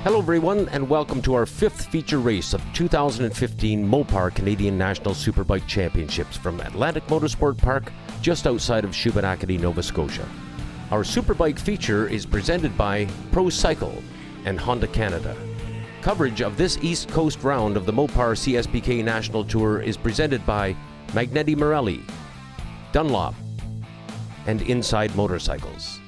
Hello everyone, and welcome to our fifth feature race of 2015 Mopar Canadian National Superbike Championships from Atlantic Motorsport Park, just outside of Shubenacadie, Nova Scotia. Our Superbike feature is presented by Pro Cycle and Honda Canada. Coverage of this East Coast round of the Mopar CSBK National Tour is presented by Magneti Marelli, Dunlop, and Inside Motorcycles.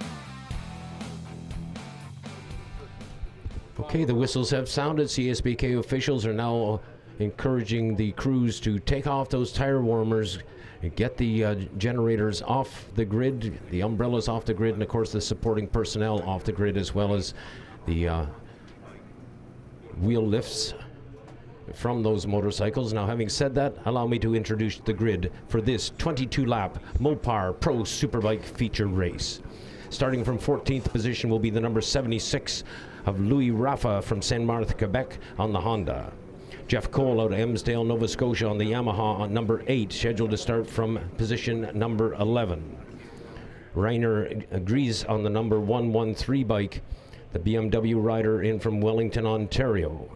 Okay, the whistles have sounded. CSBK officials are now encouraging the crews to take off those tire warmers and get the generators off the grid, the umbrellas off the grid, and of course the supporting personnel off the grid, as well as the wheel lifts from those motorcycles. Now, having said that, allow me to introduce the grid for this 22-lap Mopar Pro Superbike feature race. Starting from 14th position will be the number 76 of Louis Rafa from Saint Marthe, Quebec on the Honda. Jeff Cole out of Emsdale, Nova Scotia on the Yamaha on number 8, scheduled to start from position number 11. Rainer Gries on the number 113 bike, the BMW rider in from Wellington, Ontario.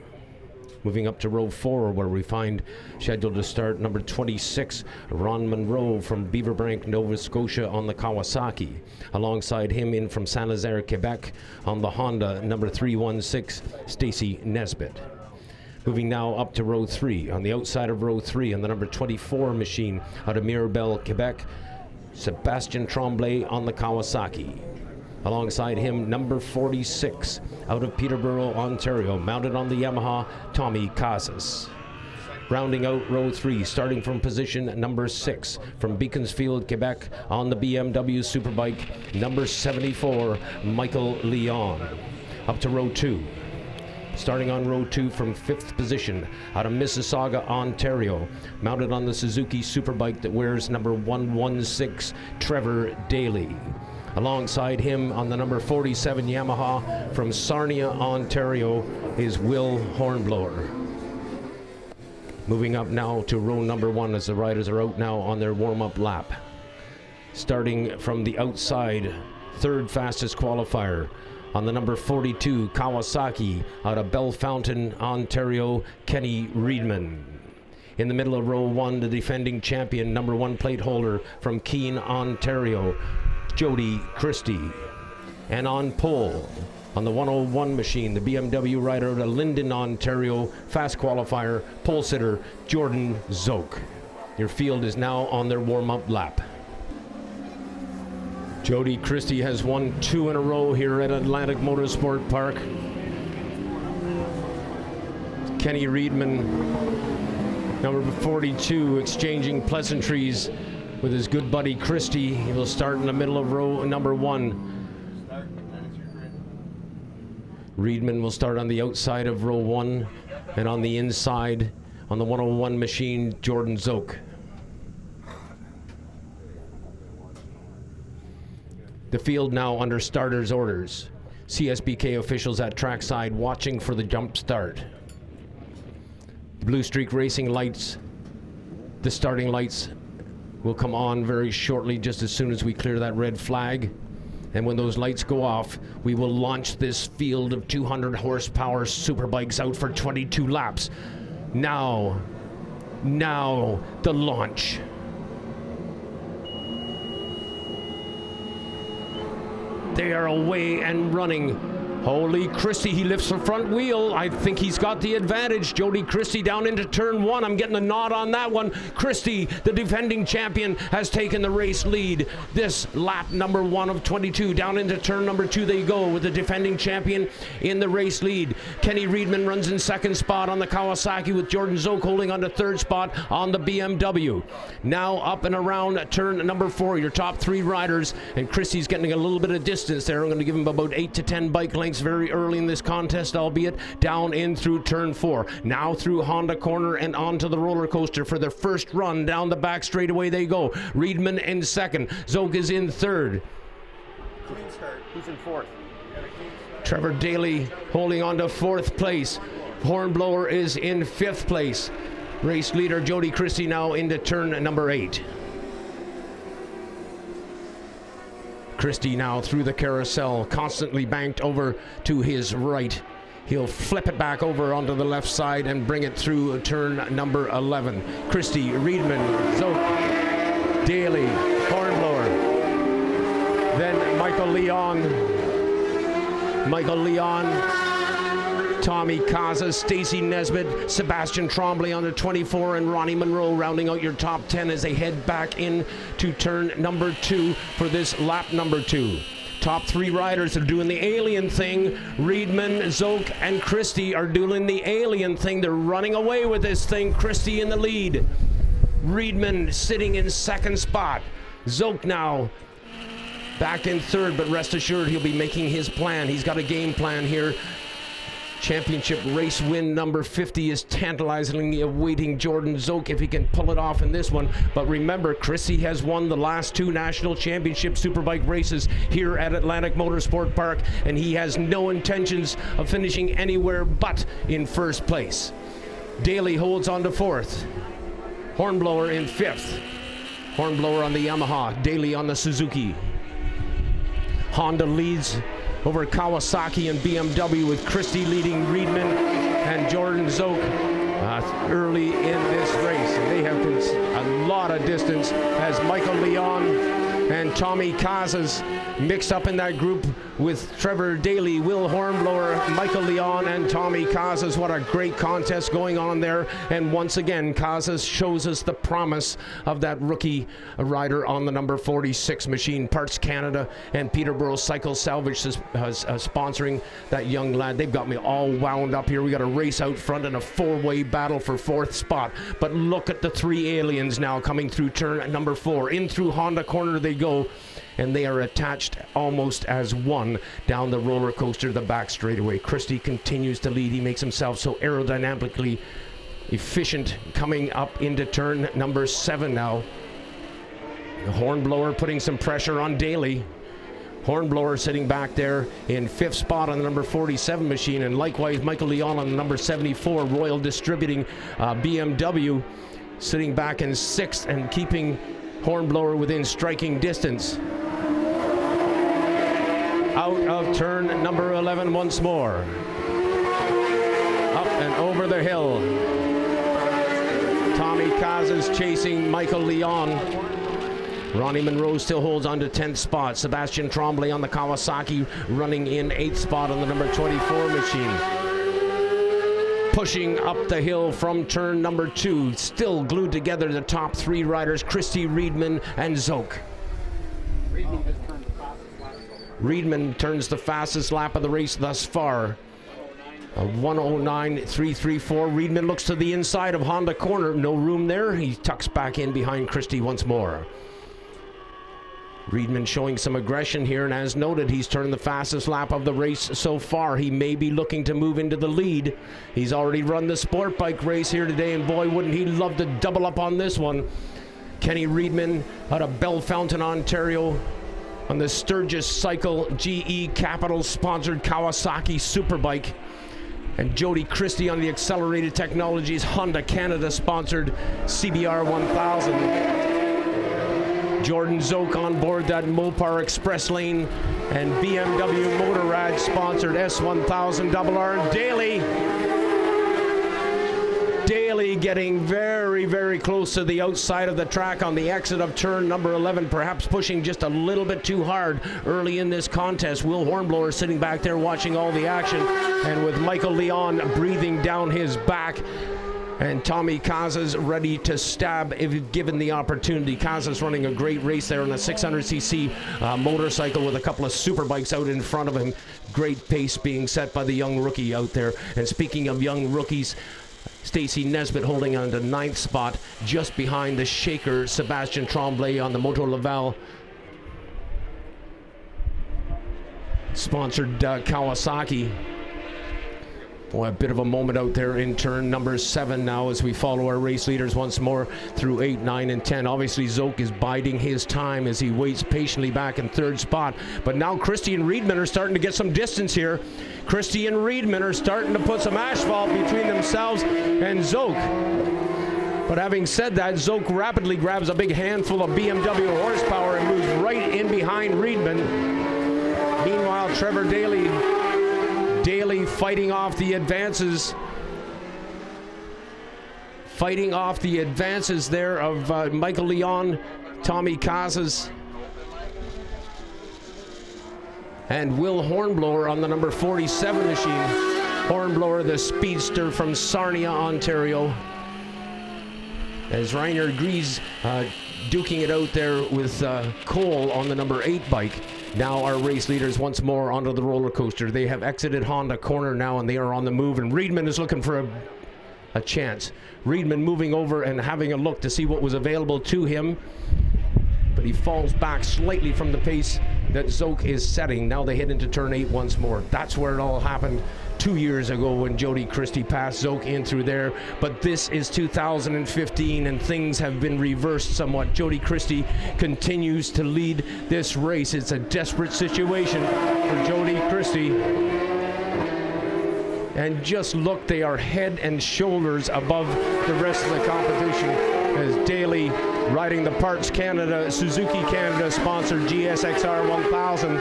Moving up to row 4, where we find scheduled to start number 26, Ron Monroe from Beaverbank, Nova Scotia on the Kawasaki. Alongside him in from Saint-Nazaire, Quebec on the Honda, number 316, Stacy Nesbitt. Moving now up to row 3. On the outside of row 3, on the number 24 machine out of Mirabel, Quebec, Sebastien Tremblay on the Kawasaki. Alongside him, number 46, out of Peterborough, Ontario, mounted on the Yamaha, Tommy Casas. Rounding out row 3, starting from position number 6, from Beaconsfield, Quebec, on the BMW Superbike, number 74, Michael Leon. Up to row 2. Starting on row 2 from 5th position, out of Mississauga, Ontario, mounted on the Suzuki Superbike that wears number 116, Trevor Daly. Alongside him on the number 47 Yamaha from Sarnia, Ontario, is Will Hornblower. Moving up now to row number 1 as the riders are out now on their warm-up lap. Starting from the outside, third fastest qualifier on the number 42 Kawasaki out of Bellefontaine, Ontario, Kenny Reedman. In the middle of row 1, the defending champion, number 1 plate holder from Keene, Ontario, Jody Christie. And on pole, on the 101 machine, the BMW rider out of Linden, Ontario, fast qualifier, pole sitter, Jordan Zoke. Your field is now on their warm-up lap. Jody Christie has won 2 in a row here at Atlantic Motorsport Park. Kenny Reedman, number 42, exchanging pleasantries with his good buddy Christie. He will start in the middle of row number 1. Reedman will start on the outside of row 1, and on the inside, on the 101 machine, Jordan Zoke. The field now under starters' orders. CSBK officials at trackside watching for the jump start. The Blue Streak Racing lights, the starting lights, will come on very shortly, just as soon as we clear that red flag. And when those lights go off, we will launch this field of 200 horsepower superbikes out for 22 laps. Now, the launch. They are away and running. Holy Christie, he lifts the front wheel. I think he's got the advantage. Jody Christie down into turn 1. I'm getting a nod on that one. Christie, the defending champion, has taken the race lead. This lap number 1 of 22. Down into turn number 2 they go with the defending champion in the race lead. Kenny Reedman runs in second spot on the Kawasaki, with Jordan Zoke holding on to third spot on the BMW. Now up and around turn number 4, your top 3 riders, and Christie's getting a little bit of distance there. I'm going to give him about 8 to 10 bike lengths very early in this contest, albeit down in through turn 4. Now through Honda corner and onto the roller coaster for their first run. Down the back straightaway they go. Reedman in second. Zoke is in third. Clean start. Who's in fourth? Trevor Daly holding on to 4th place. Hornblower is in 5th place. Race leader Jody Christie now into turn number 8. Christie now through the carousel, constantly banked over to his right. He'll flip it back over onto the left side and bring it through turn number 11. Christie, Reedman, Zoke, Daly, Hornblower. Then Michael Leon, Tommy Casas, Stacy Nesbitt, Sebastian Tremblay on the 24, and Ronnie Monroe rounding out your top 10 as they head back in to turn number 2 for this lap number 2. Top 3 riders are doing the alien thing. Reedman, Zoke, and Christie are doing the alien thing. They're running away with this thing. Christie in the lead. Reedman sitting in second spot. Zoke now back in third, but rest assured he'll be making his plan. He's got a game plan here. Championship race win number 50 is tantalizingly awaiting Jordan Zoke if he can pull it off in this one. But remember, Chrissy has won the last 2 national championship Superbike races here at Atlantic Motorsport Park, and he has no intentions of finishing anywhere but in first place. Daly holds on to 4th. Hornblower in 5th. Hornblower on the Yamaha, Daly on the Suzuki. Honda leads over Kawasaki and BMW, with Christie leading Reedman and Jordan Zoke early in this race. And they have a lot of distance as Michael Leon and Tommy Casas mixed up in that group with Trevor Daly, Will Hornblower, Michael Leon, and Tommy Casas. What a great contest going on there. And once again, Casas shows us the promise of that rookie rider on the number 46 machine. Parts Canada and Peterborough Cycle Salvage sponsoring that young lad. They've got me all wound up here. We got a race out front and a 4-way battle for 4th spot. But look at the 3 aliens now coming through turn number 4. In through Honda corner they go, and they are attached almost as one down the roller coaster, the back straightaway. Christie continues to lead. He makes himself so aerodynamically efficient coming up into turn number 7 now. The Hornblower putting some pressure on Daly. Hornblower sitting back there in 5th spot on the number 47 machine, and likewise Michael Leon on the number 74 Royal Distributing BMW sitting back in 6th and keeping Hornblower within striking distance. Out of turn number 11 once more. Up and over the hill. Tommy Casas chasing Michael Leon. Ronnie Monroe still holds on to 10th spot. Sebastian Tremblay on the Kawasaki running in 8th spot on the number 24 machine. Pushing up the hill from turn number 2, still glued together, the top 3 riders, Christie, Reedman, and Zoke. Reedman turns the fastest lap of the race thus far. A 109.334. Reedman looks to the inside of Honda corner. No room there. He tucks back in behind Christie once more. Reedman showing some aggression here, and as noted, he's turned the fastest lap of the race so far. He may be looking to move into the lead. He's already run the sport bike race here today, and boy, wouldn't he love to double up on this one. Kenny Reedman out of Bellefontaine, Ontario, on the Sturgis Cycle GE Capital sponsored Kawasaki Superbike. And Jody Christie on the Accelerated Technologies Honda Canada sponsored CBR 1000. Jordan Zoke on board that Mopar Express Lane and BMW Motorrad sponsored S1000 RR. Daly getting very, very close to the outside of the track on the exit of turn number 11, perhaps pushing just a little bit too hard early in this contest. Will Hornblower sitting back there watching all the action, and with Michael Leon breathing down his back, and Tommy Casas ready to stab if given the opportunity. Casas running a great race there on a 600cc motorcycle with a couple of Superbikes out in front of him. Great pace being set by the young rookie out there. And speaking of young rookies, Stacy Nesbitt holding on to 9th spot, just behind the shaker Sebastian Tremblay on the Moto Laval sponsored Kawasaki. Boy, a bit of a moment out there in turn number 7 now as we follow our race leaders once more through 8, 9, and 10. Obviously, Zoke is biding his time as he waits patiently back in 3rd spot. But now Christie and Reedman are starting to get some distance here. Christie and Reedman are starting to put some asphalt between themselves and Zoke. But having said that, Zoke rapidly grabs a big handful of BMW horsepower and moves right in behind Reedman. Meanwhile, Trevor Daly Daly fighting off the advances. Fighting off the advances there of Michael Leon, Tommy Casas, and Will Hornblower on the number 47 machine. Hornblower, the speedster from Sarnia, Ontario. As Rainer Gries duking it out there with Cole on the number 8 bike. Now our race leaders once more onto the roller coaster. They have exited Honda Corner now and they are on the move, and Riedman is looking for a chance. Riedman moving over and having a look to see what was available to him, but he falls back slightly from the pace that Zoke is setting. Now they head into turn 8 once more. That's where it all happened 2 years ago when Jody Christie passed Zoke in through there. But this is 2015 and things have been reversed somewhat. Jody Christie continues to lead this race. It's a desperate situation for Jody Christie. And just look, they are head and shoulders above the rest of the competition as Daly riding the Parts Canada, Suzuki Canada sponsored GSXR 1000.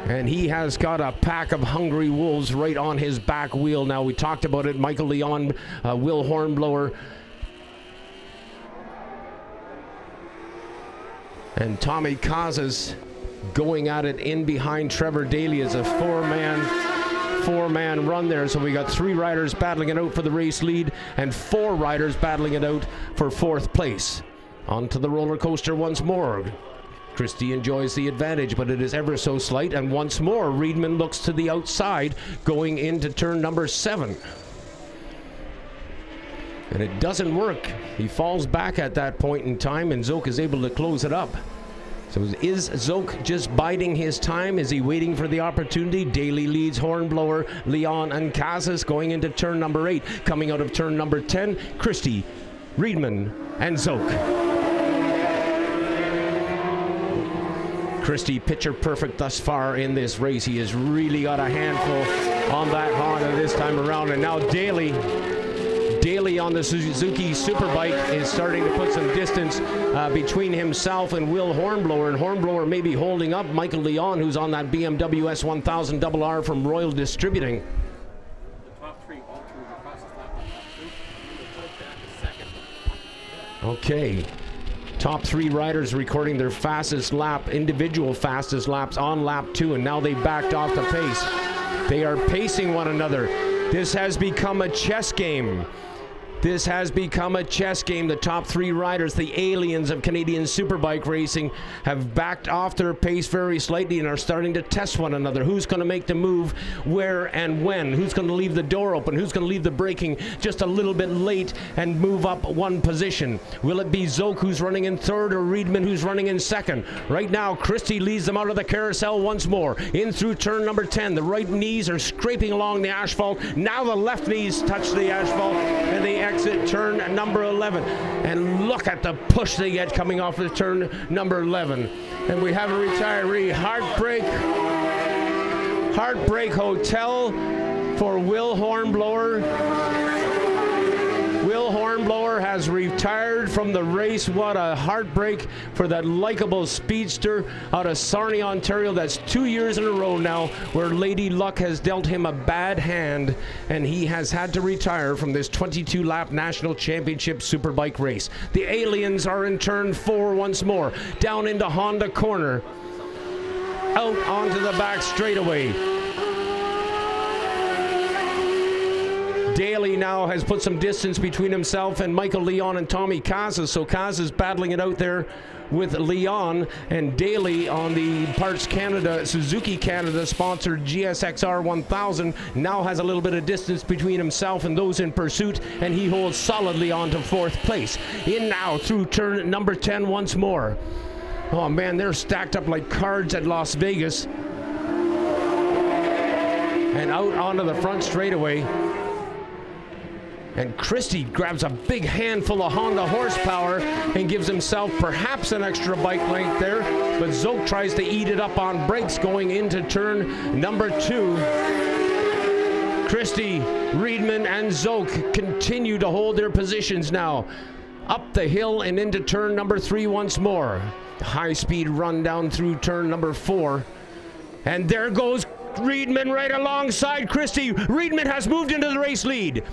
And he has got a pack of hungry wolves right on his back wheel now. We talked about it. Michael Leon, Will Hornblower, and Tommy Casas going at it in behind Trevor Daly as a four-man run there. So we got 3 riders battling it out for the race lead and 4 riders battling it out for 4th place. Onto the roller coaster once more. Christie enjoys the advantage, but it is ever so slight, and once more Riedman looks to the outside going into turn number 7. And it doesn't work. He falls back at that point in time, and Zoke is able to close it up. So is Zoke just biding his time? Is he waiting for the opportunity? Daly leads Hornblower, Leon, and Casas going into turn number 8. Coming out of turn number 10, Christie, Riedman, and Zoke. Christie picture perfect thus far in this race. He has really got a handful on that Honda this time around. And now Daly on the Suzuki Superbike is starting to put some distance between himself and Will Hornblower. And Hornblower may be holding up Michael Leon, who's on that BMW S1000 RR from Royal Distributing. Okay. Top 3 riders recording their fastest lap, individual fastest laps on lap 2, and now they backed off the pace. They are pacing one another. This has become a chess game. This has become a chess game. The top 3 riders, the aliens of Canadian Superbike racing, have backed off their pace very slightly and are starting to test one another. Who's going to make the move, where and when? Who's going to leave the door open? Who's going to leave the braking just a little bit late and move up one position? Will it be Zoke who's running in 3rd or Riedman who's running in 2nd? Right now, Christie leads them out of the carousel once more. In through turn number 10. The right knees are scraping along the asphalt. Now the left knees touch the asphalt and they exit turn number 11, and look at the push they get coming off of turn number 11. And we have a retiree. Heartbreak Hotel for Will Hornblower. Will Hornblower has retired from the race. What a heartbreak for that likable speedster out of Sarnia, Ontario. That's 2 years in a row now where Lady Luck has dealt him a bad hand, and he has had to retire from this 22-lap National Championship Superbike race. The aliens are in turn 4 once more, down into Honda Corner, out onto the back straightaway. Daly now has put some distance between himself and Michael Leon and Tommy Casas. So Casas battling it out there with Leon, and Daly on the Parts Canada, Suzuki Canada sponsored GSXR 1000 now has a little bit of distance between himself and those in pursuit, and he holds solidly on to 4th place. In now through turn number 10 once more. Oh man, they're stacked up like cards at Las Vegas. And out onto the front straightaway. And Christie grabs a big handful of Honda horsepower and gives himself perhaps an extra bike length there. But Zoke tries to eat it up on brakes going into turn number 2. Christie, Riedman, and Zoke continue to hold their positions now. Up the hill and into turn number 3 once more. High-speed run down through turn number 4. And there goes Reedman right alongside Christie. Reedman has moved into the race lead.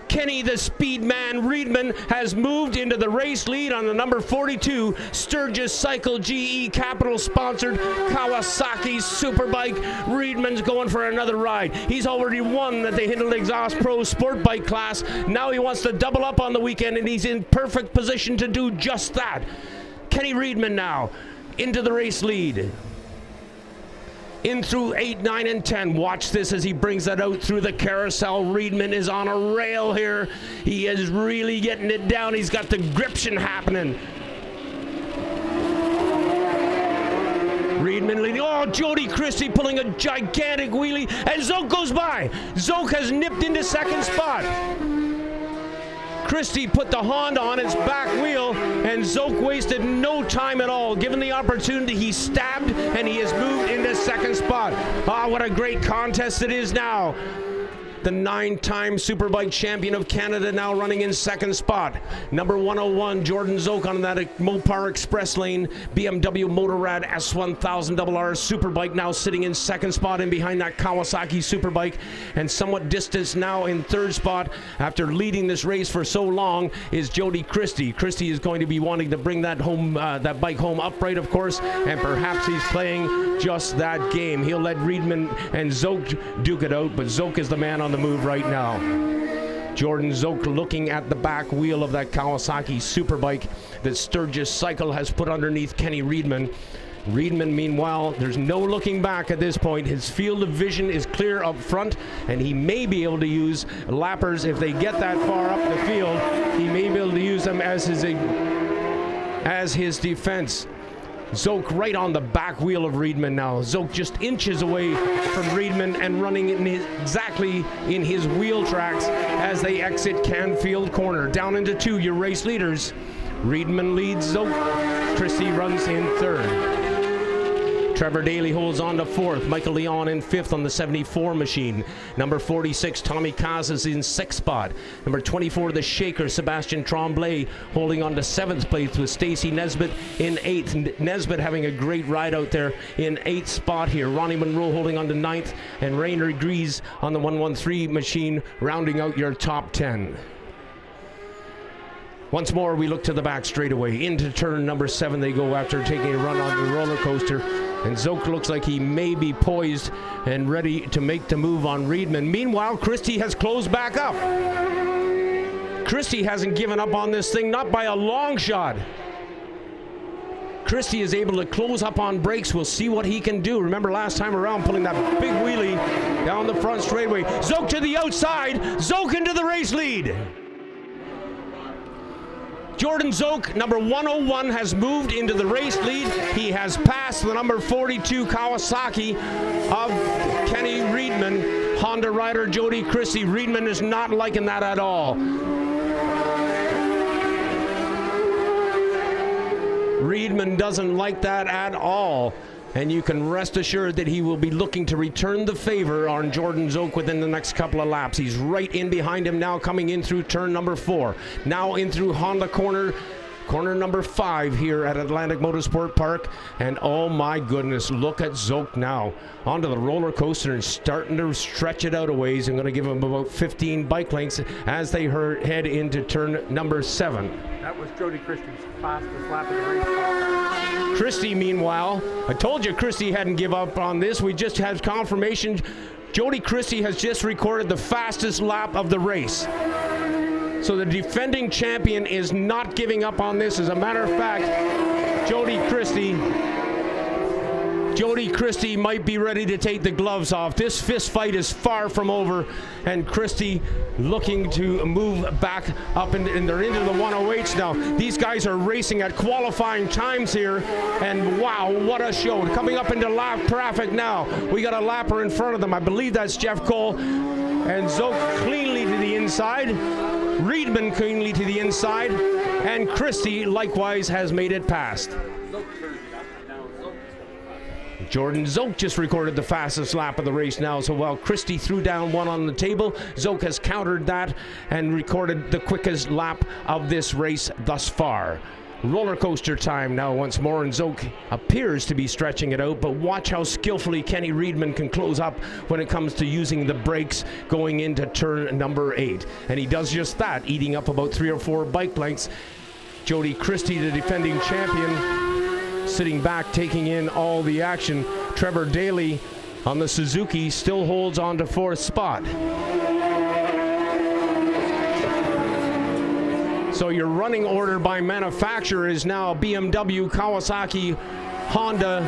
Kenny the Speed Man Reedman has moved into the race lead on the number 42 Sturgis Cycle GE Capital sponsored Kawasaki Superbike. Reedman's going for another ride. He's already won the Hindle Exhaust Pro Sport Bike class. Now he wants to double up on the weekend, and he's in perfect position to do just that. Kenny Reedman now into the race lead. In through 8, 9, and 10. Watch this as he brings that out through the carousel. Reedman is on a rail here. He is really getting it down. He's got the gription happening. Reedman leading. Oh, Jody Christie pulling a gigantic wheelie, and Zoke goes by. Zoke has nipped into second spot. Christie put the Honda on its back wheel, and Zoke wasted no time at all. Given the opportunity, he stabbed, and he has moved into second spot. Ah, what a great contest it is now. The 9-time Superbike champion of Canada now running in second spot. Number 101, Jordan Zoke on that Mopar Express Lane BMW Motorrad S1000RR Superbike now sitting in second spot in behind that Kawasaki Superbike, and somewhat distanced now in third spot after leading this race for so long is Jody Christie. Christie is going to be wanting to bring that home, that bike home upright, of course, and perhaps he's playing just that game. He'll let Reedman and Zoke duke it out, but Zoke is the man on the move right now. Jordan Zoke looking at the back wheel of that Kawasaki Superbike that Sturgis Cycle has put underneath Kenny Reedman. Reedman, meanwhile, there's no looking back at this point. His field of vision is clear up front, and he may be able to use lappers if they get that far up the field. He may be able to use them as his defense. Zoke right on the back wheel of Reedman now. Zoke just inches away from Reedman and running exactly in his wheel tracks as they exit Canfield Corner. Down into 2, your race leaders. Reedman leads Zoke. Christie runs in third. Trevor Daly holds on to 4th. Michael Leon in 5th on the 74 machine. Number 46, Tommy Casas in 6th spot. Number 24, the Shaker, Sebastian Tremblay, holding on to 7th place with Stacy Nesbitt in 8th. Nesbitt having a great ride out there in 8th spot here. Ronnie Monroe holding on to 9th, and Rainer Gries on the 113 machine, rounding out your top 10. Once more, we look to the back straightaway. Into turn number 7 they go after taking a run on the roller coaster. And Zoke looks like he may be poised and ready to make the move on Reedman. Meanwhile, Christie has closed back up. Christie hasn't given up on this thing, not by a long shot. Christie is able to close up on brakes. We'll see what he can do. Remember last time around pulling that big wheelie down the front straightaway. Zoke to the outside. Zoke into the race lead. Jordan Zoke, number 101, has moved into the race lead. He has passed the number 42 Kawasaki of Kenny Reedman. Honda rider Jody Christie. Reedman is not liking that at all. Reedman doesn't like that at all. And you can rest assured that he will be looking to return the favor on Jordan Zoke within the next couple of laps. He's right in behind him now, coming in through turn number 4. Now in through Honda corner number 5 here at Atlantic Motorsport Park. And oh my goodness, look at Zoke now onto the roller coaster and starting to stretch it out a ways. I'm going to give him about 15 bike lengths as they head into turn number 7. That was Jody Christie's fastest lap of the race. Christie, meanwhile, I told you Christie hadn't give up on this. We just had confirmation. Jody Christie has just recorded the fastest lap of the race. So the defending champion is not giving up on this. As a matter of fact, Jody Christie might be ready to take the gloves off. This fist fight is far from over, and Christie looking to move back up, and they're into the 108s now. These guys are racing at qualifying times here, and wow, what a show. Coming up into lap traffic now. We got a lapper in front of them. I believe that's Jeff Cole, and Zoke cleanly to the inside. Reedman cleanly to the inside, and Christie likewise has made it past. Jordan Zoke just recorded the fastest lap of the race now, so while Christie threw down one on the table, Zoke has countered that and recorded the quickest lap of this race thus far. Roller coaster time now once more, and Zoke appears to be stretching it out, but watch how skillfully Kenny Reedman can close up when it comes to using the brakes going into turn number 8. And he does just that, eating up about 3 or 4 bike lengths. Jody Christie, the defending champion, sitting back, taking in all the action. Trevor Daly on the Suzuki still holds on to 4th spot. So your running order by manufacturer is now BMW, Kawasaki, Honda,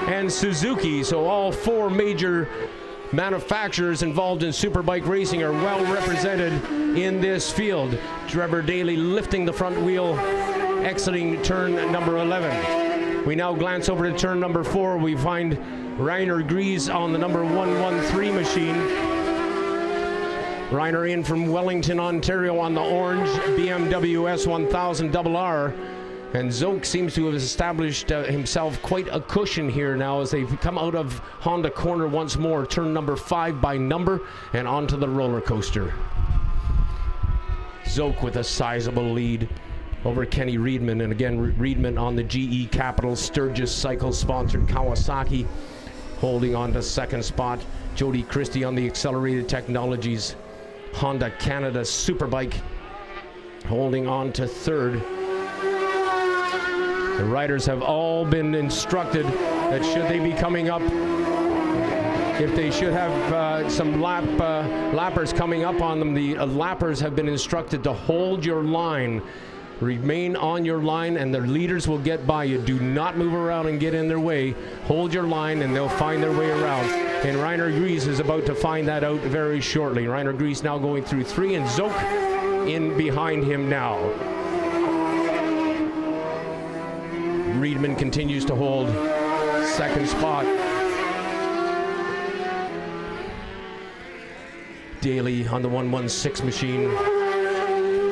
and Suzuki. So all 4 major manufacturers involved in Superbike racing are well represented in this field. Trevor Daly lifting the front wheel, exiting turn number 11. We now glance over to turn number 4. We find Rainer Gries on the number 113 machine. Rainer in from Wellington, Ontario on the orange BMW S1000 RR. And Zoke seems to have established himself quite a cushion here now as they come out of Honda corner once more. Turn number 5 by number and onto the roller coaster. Zoke with a sizable lead over Kenny Reedman. And again, Reedman on the GE Capital Sturgis Cycle sponsored Kawasaki, holding on to 2nd spot. Jody Christie on the Accelerated Technologies Honda Canada Superbike, holding on to 3rd. The riders have all been instructed that should they be coming up, if they should have some lappers coming up on them, the lappers have been instructed to hold your line. Remain on your line and the leaders will get by you. Do not move around and get in their way. Hold your line and they'll find their way around. And Rainer Gries is about to find that out very shortly. Rainer Gries now going through 3 and Zoke in behind him now. Reedman continues to hold 2nd spot. Daly on the 116 machine.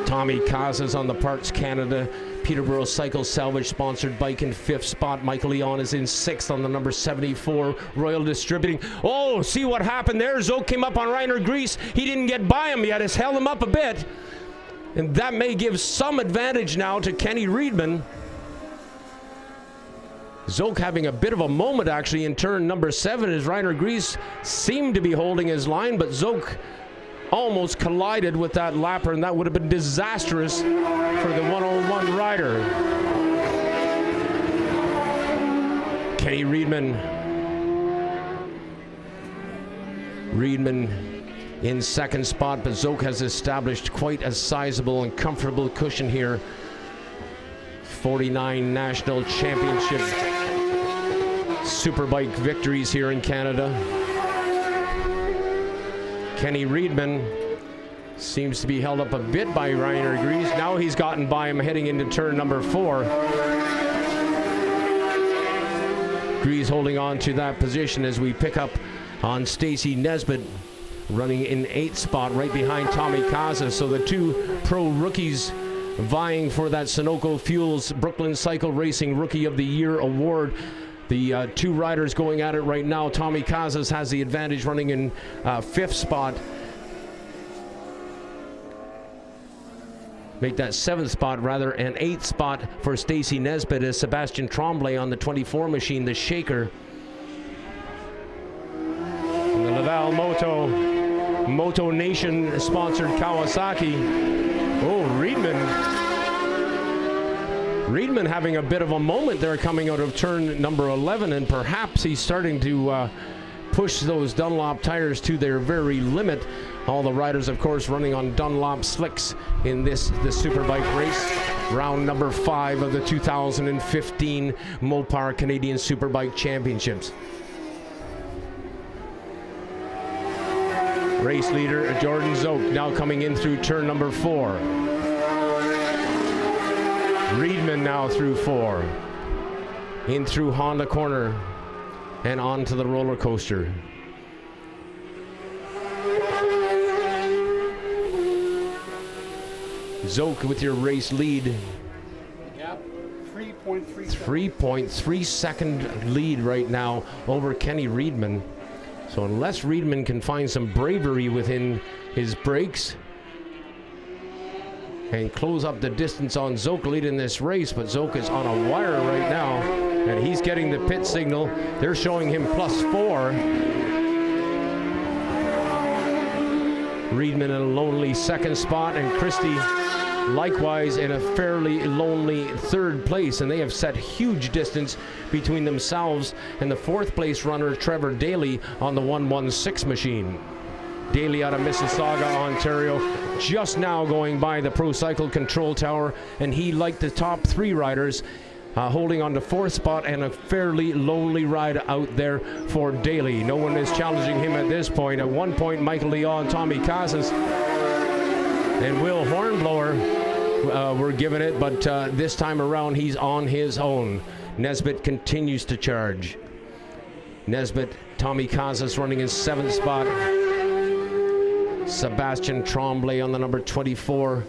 Tommy Casas on the Parts Canada Peterborough Cycle Salvage sponsored bike in 5th spot. Michael Leon is in 6th on the number 74 Royal Distributing. Oh, see what happened there? Zoke came up on Rainer Gries. He didn't get by him yet. It's held him up a bit. And that may give some advantage now to Kenny Reedman. Zoke having a bit of a moment actually in turn number 7 as Rainer Gries seemed to be holding his line, but Zoke almost collided with that lapper, and that would have been disastrous for the 101 rider. Kenny Reedman. Reedman in 2nd spot, but Zoke has established quite a sizable and comfortable cushion here. 49 national championship Superbike victories here in Canada. Kenny Reedman seems to be held up a bit by Rainer Gries. Now he's gotten by him heading into turn number 4. Gries holding on to that position as we pick up on Stacy Nesbitt running in 8th spot right behind Tommy Casas. So the 2 pro rookies vying for that Sunoco Fuels Brooklyn Cycle Racing Rookie of the Year award. The 2 riders going at it right now. Tommy Casas has the advantage running in 5th spot. Make that 7th spot rather, and 8th spot for Stacy Nesbitt as Sebastian Tremblay on the 24 machine, the Shaker. And the Laval Moto Nation sponsored Kawasaki. Oh, Reedman having a bit of a moment there coming out of turn number 11, and perhaps he's starting to push those Dunlop tires to their very limit. All the riders, of course, running on Dunlop slicks in the Superbike race. Round number 5 of the 2015 Mopar Canadian Superbike Championships. Race leader Jordan Zoke now coming in through turn number 4. Reedman now through 4. In through Honda corner and onto the roller coaster. Zoke with your race lead. Yep, 3.3 3.3 second lead right now over Kenny Reedman. So unless Reedman can find some bravery within his brakes, and close up the distance on Zoke leading this race, but Zoke is on a wire right now, and he's getting the pit signal. They're showing him +4. Reedman in a lonely second spot, and Christie likewise in a fairly lonely third place, and they have set huge distance between themselves and the fourth place runner Trevor Daly on the 116 machine. Daly out of Mississauga, Ontario, just now going by the Pro Cycle Control Tower, and he, like the top 3 riders, holding on to 4th spot, and a fairly lonely ride out there for Daly. No one is challenging him at this point. At one point, Michael Leon, Tommy Casas, and Will Hornblower were given it, but this time around he's on his own. Nesbitt continues to charge. Nesbitt, Tommy Casas running in 7th spot. Sebastian Tremblay on the number 24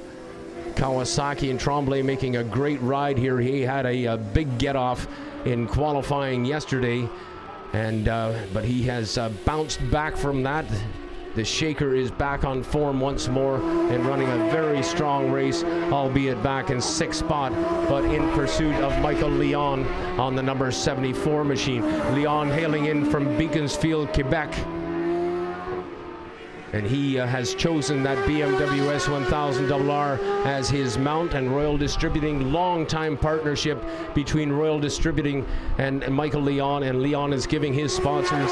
Kawasaki, and Tremblay making a great ride here. He had a big get-off in qualifying yesterday, and but he has bounced back from that. The Shaker is back on form once more and running a very strong race, albeit back in 6th spot, but in pursuit of Michael Leon on the number 74 machine. Leon hailing in from Beaconsfield, Quebec. And he has chosen that BMW S1000RR as his mount, and Royal Distributing, long-time partnership between Royal Distributing and Michael Leon, and Leon is giving his sponsors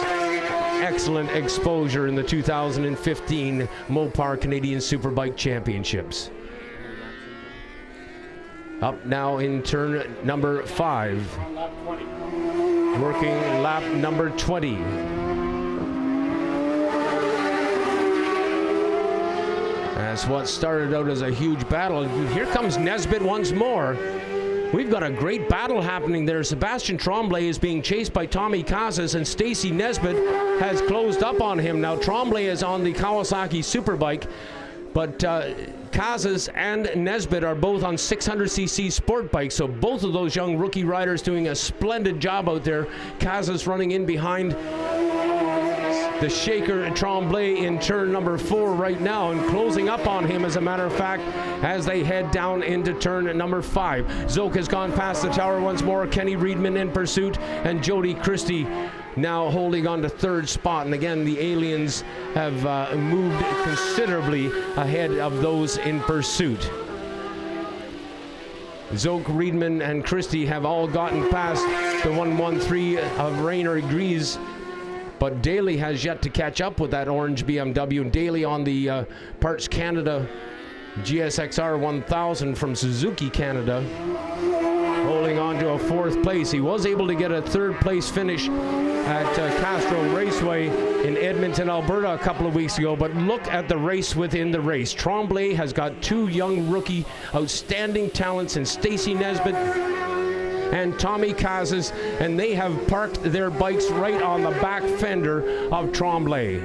excellent exposure in the 2015 Mopar Canadian Superbike Championships. Up now in turn number 5, working lap number 20. That's what started out as a huge battle. Here comes Nesbitt once more. We've got a great battle happening there. Sebastian Tremblay is being chased by Tommy Casas, and Stacy Nesbitt has closed up on him. Now Tremblay is on the Kawasaki Superbike, but Casas and Nesbitt are both on 600cc sport bikes, so both of those young rookie riders doing a splendid job out there. Casas running in behind the Shaker Tremblay in turn number 4 right now, and closing up on him, as a matter of fact, as they head down into turn number 5. Zoke has gone past the tower once more. Kenny Reedman in pursuit, and Jody Christie now holding on to 3rd spot. And again, the aliens have moved considerably ahead of those in pursuit. Zoke, Reedman, and Christie have all gotten past the 113 of Rainer Gries, but Daly has yet to catch up with that orange BMW. And Daly on the Parts Canada GSXR 1000 from Suzuki Canada, holding on to a 4th place. He was able to get a 3rd place finish at Castro Raceway in Edmonton, Alberta a couple of weeks ago, but look at the race within the race. Tremblay has got 2 young rookie outstanding talents in Stacy Nesbitt and Tommy Casas, and they have parked their bikes right on the back fender of Tremblay.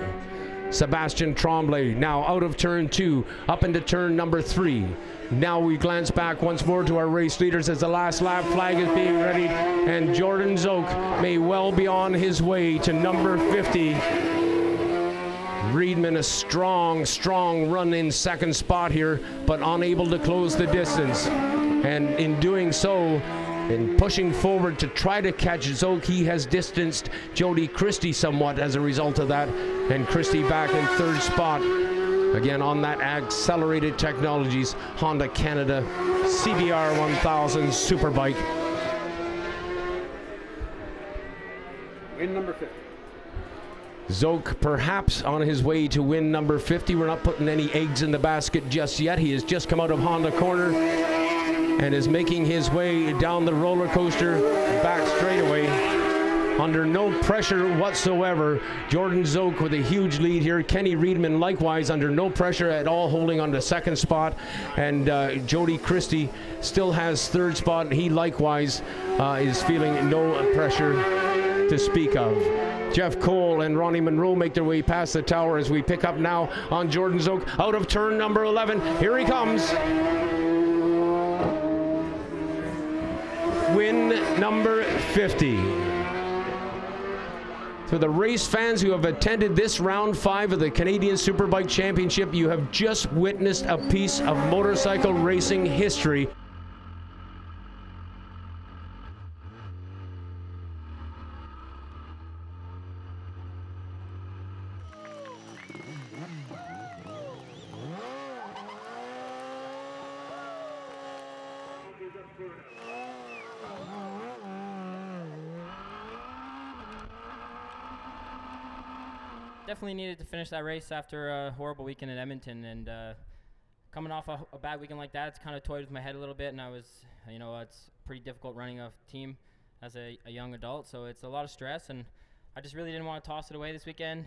Sebastian Tremblay now out of turn 2, up into turn number 3. Now we glance back once more to our race leaders as the last lap flag is being readied, and Jordan Zoke may well be on his way to number 50. Reedman, a strong run in 2nd spot here, but unable to close the distance. And in doing so, in pushing forward to try to catch Zoke, he has distanced Jody Christie somewhat as a result of that, and Christie back in 3rd spot. Again on that accelerated technologies Honda Canada CBR 1000 Superbike. Win number 50. Zoke perhaps on his way to win number 50. We're not putting any eggs in the basket just yet. He has just come out of Honda corner and is making his way down the roller coaster back straightaway under no pressure whatsoever. Jordan Zoke with a huge lead here. Kenny Reedman likewise under no pressure at all, holding on to 2nd spot, and Jody Christie still has 3rd spot. He likewise is feeling no pressure to speak of. Jeff Cole and Ronnie Monroe make their way past the tower as we pick up now on Jordan Zoke out of turn number 11. Here he comes. Win number 50. For the race fans who have attended this round 5 of the Canadian Superbike Championship, you have just witnessed a piece of motorcycle racing history. Definitely needed to finish that race after a horrible weekend in Edmonton, and coming off a bad weekend like that, it's kind of toyed with my head a little bit, and I was, it's pretty difficult running a team as a young adult, so it's a lot of stress, and I just really didn't want to toss it away this weekend.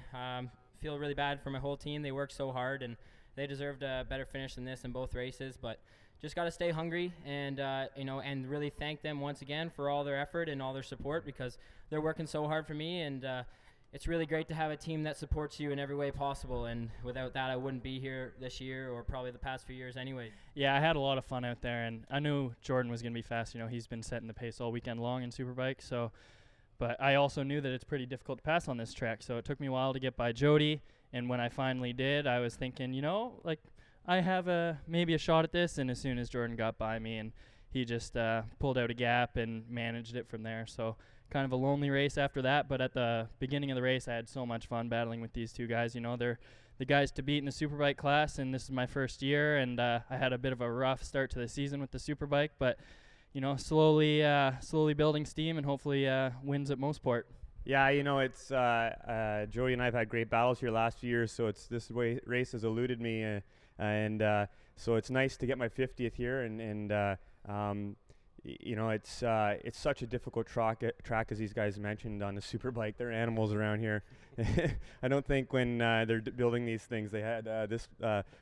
Feel really bad for my whole team. They worked so hard, and they deserved a better finish than this in both races, but just got to stay hungry and, and really thank them once again for all their effort and all their support, because they're working so hard for me, and it's really great to have a team that supports you in every way possible, and without that I wouldn't be here this year or probably the past few years anyway. Yeah, I had a lot of fun out there, and I knew Jordan was going to be fast. He's been setting the pace all weekend long in Superbike, but I also knew that it's pretty difficult to pass on this track, so it took me a while to get by Jody, and when I finally did, I was thinking, I have maybe a shot at this, and as soon as Jordan got by me, and he just pulled out a gap and managed it from there, so kind of a lonely race after that, but at the beginning of the race, I had so much fun battling with these two guys. They're the guys to beat in the Superbike class, and this is my first year, and I had a bit of a rough start to the season with the Superbike, but, slowly building steam and hopefully wins at Motorsport. Yeah, it's Joey and I have had great battles here last few years, so this race has eluded me, and so it's nice to get my 50th here, and it's such a difficult track as these guys mentioned on the Superbike. They're animals around here. I don't think when they're building these things they had this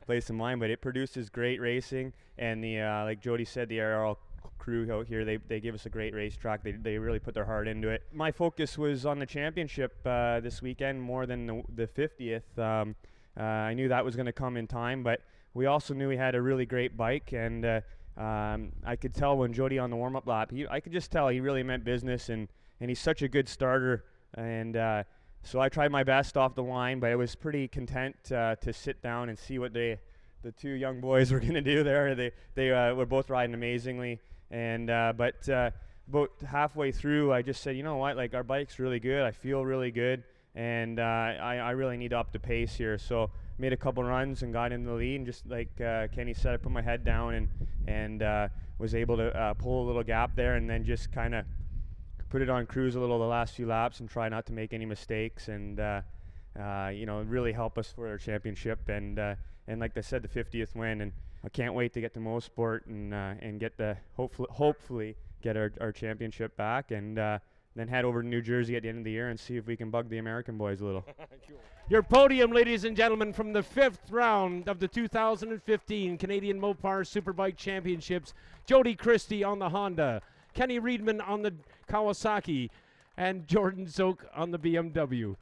place in mind, but it produces great racing, and the like Jody said, the ARL crew out here, they give us a great racetrack. They really put their heart into it. My focus was on the championship this weekend more than the 50th. I knew that was going to come in time, but we also knew we had a really great bike, and I could tell when Jody on the warm-up lap, I could just tell he really meant business, and he's such a good starter, and so I tried my best off the line, but I was pretty content to sit down and see what the two young boys were going to do there. They were both riding amazingly, and but about halfway through, I just said, you know what, our bike's really good, I feel really good, and I really need to up the pace here, so made a couple runs and got in the lead, and just like Kenny said, I put my head down and was able to pull a little gap there, and then just kind of put it on cruise a little the last few laps and try not to make any mistakes, and really help us for our championship, and like I said, the 50th win, and I can't wait to get to Motorsport and get the hopefully get our championship back, and then head over to New Jersey at the end of the year and see if we can bug the American boys a little. Your podium, ladies and gentlemen, from the 5th round of the 2015 Canadian Mopar Superbike Championships, Jody Christie on the Honda, Kenny Reedman on the Kawasaki, and Jordan Zoke on the BMW.